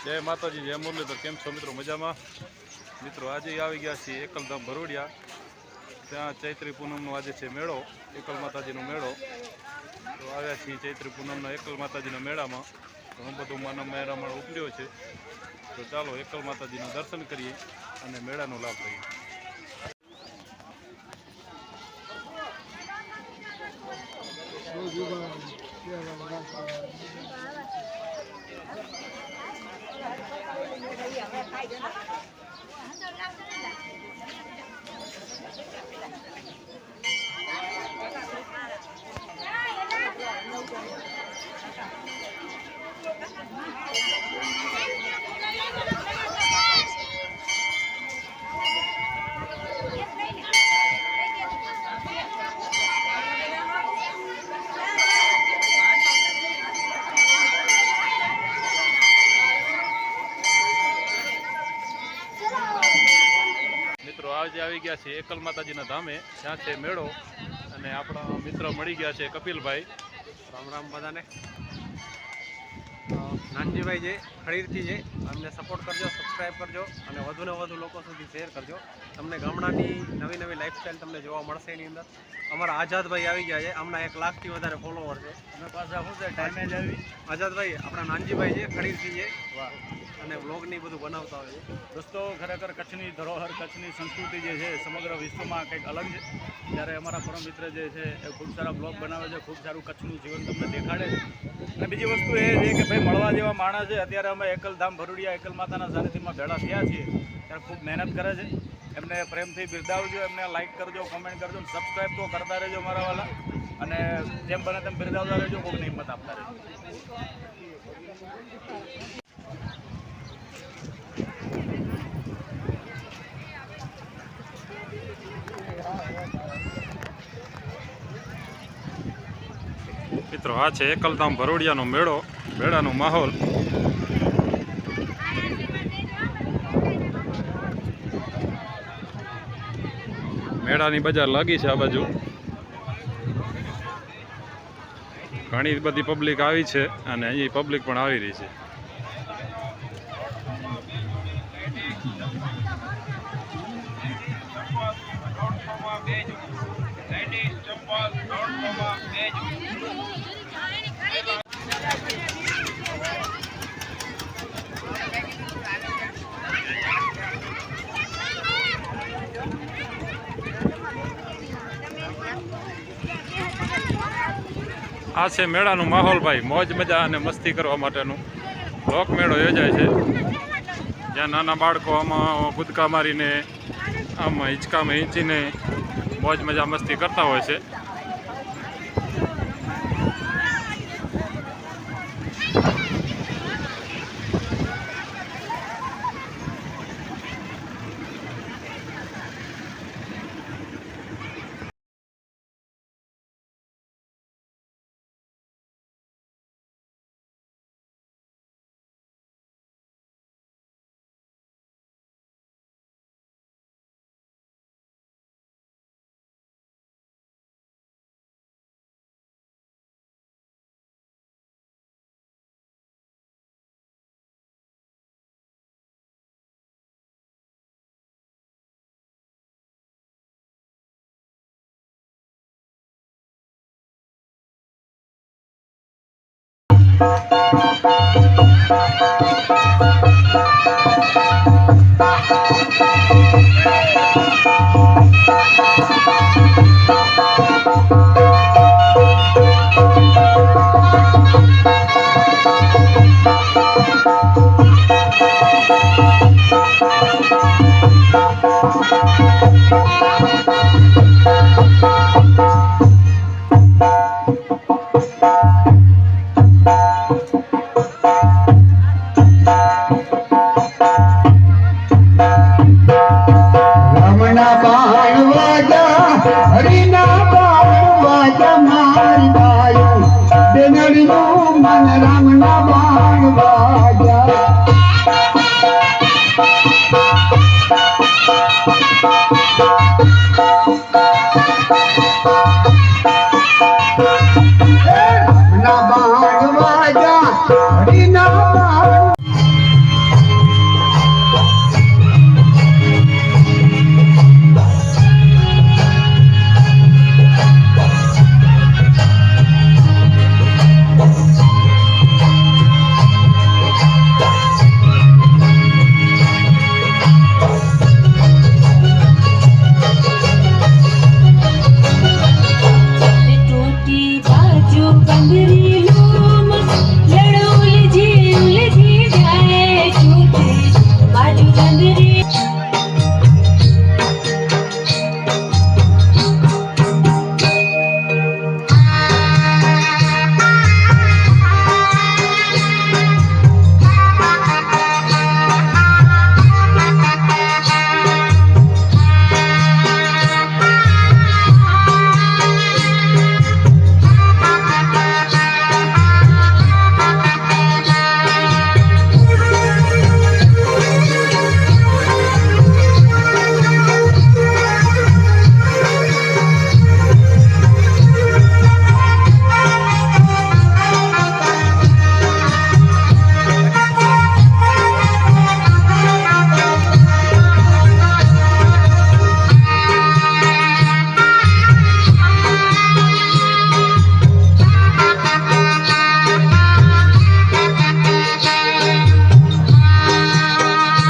जय माताजी जय मुरलीधर केम छो मित्रों मजा में मित्रों आज आई गया एकलधाम भरोडिया त्या चैत्री पूनम आज है मेड़ो एकल माताजी मेड़ो तो आया चैत्री पूनम एकल माताजी मेड़ा में तो हम बधु मन मेरामण उपल्यो है तो चलो एकल माताजी दर्शन करिए और मेड़ा लाभ लईए। आज आई गया एकल माताजी धामे त्या है मेड़ो और अपना मित्र मળી गया है कपिल भाई राम राम बधा ने नानजी भाई जे खरीदती है अમને सपोर्ट करजो सब्सक्राइब करजो और વધુ ને વધુ લોકો સુધી શેર કરજો તમને ગામડાની નવી નવી લાઈફસ્ટાઈલ તમને જોવા મળશે એની અંદર અમારા આઝાદ ભાઈ આવી ગયા છે હમણાં 1 લાખથી વધારે ફોલોવર છે અને પાછા શું છે ટાઈમે જ આવી આઝાદ ભાઈ આપણા નાનજી ભાઈ છે ખરીદતી છે વાહ અને વ્લોગ ની બધું બનાવતા હોય છે दोस्तों खरेखर कच्छनी धरोहर कच्छनी संस्कृति जे है समग्र विश्व में कंईक अलग है त्यारे अमरा परम मित्र जे है खूब सारा ब्लॉग बनावे छे खूब सारू कच्छनु जीवन तमने देखाड़े छे। बीजी वस्तु ए छे के भाई मळवा जेवा माणस छे अत्यारे अमे एकलधाम भरोडिया एकल माताना सानिध्यमां भेळा थया छीए त्यारे खूब मेहनत करे छे एमने प्रेमथी बिरदावजो एमने लाइक करजो कमेंट करजो सब्सक्राइब तो करता रहेजो मारा वाला अने जेम बने तेम बिरदावता रहेजो कोईने हिम्मत आपता रहेजो। मित्रों आ है एकलधाम भरोडिया मेड़ो मेड़ा माहौल मेड़ा की बजार लगी है आ बाजू घनी बड़ी पब्लिक आई है और अहीं पब्लिक पण आवी रही है। आ है मेड़ा माहौल भाई मौज मजा और मस्ती करवा माटेनु लोक मेड़ो योजाय छे ज्यां नाना बाळको आमां कूदका मारीने आम हिंचका में हिंचीने मौज मजा मस्ती करता होय छे। ना बाण वाजा हरी ना बाण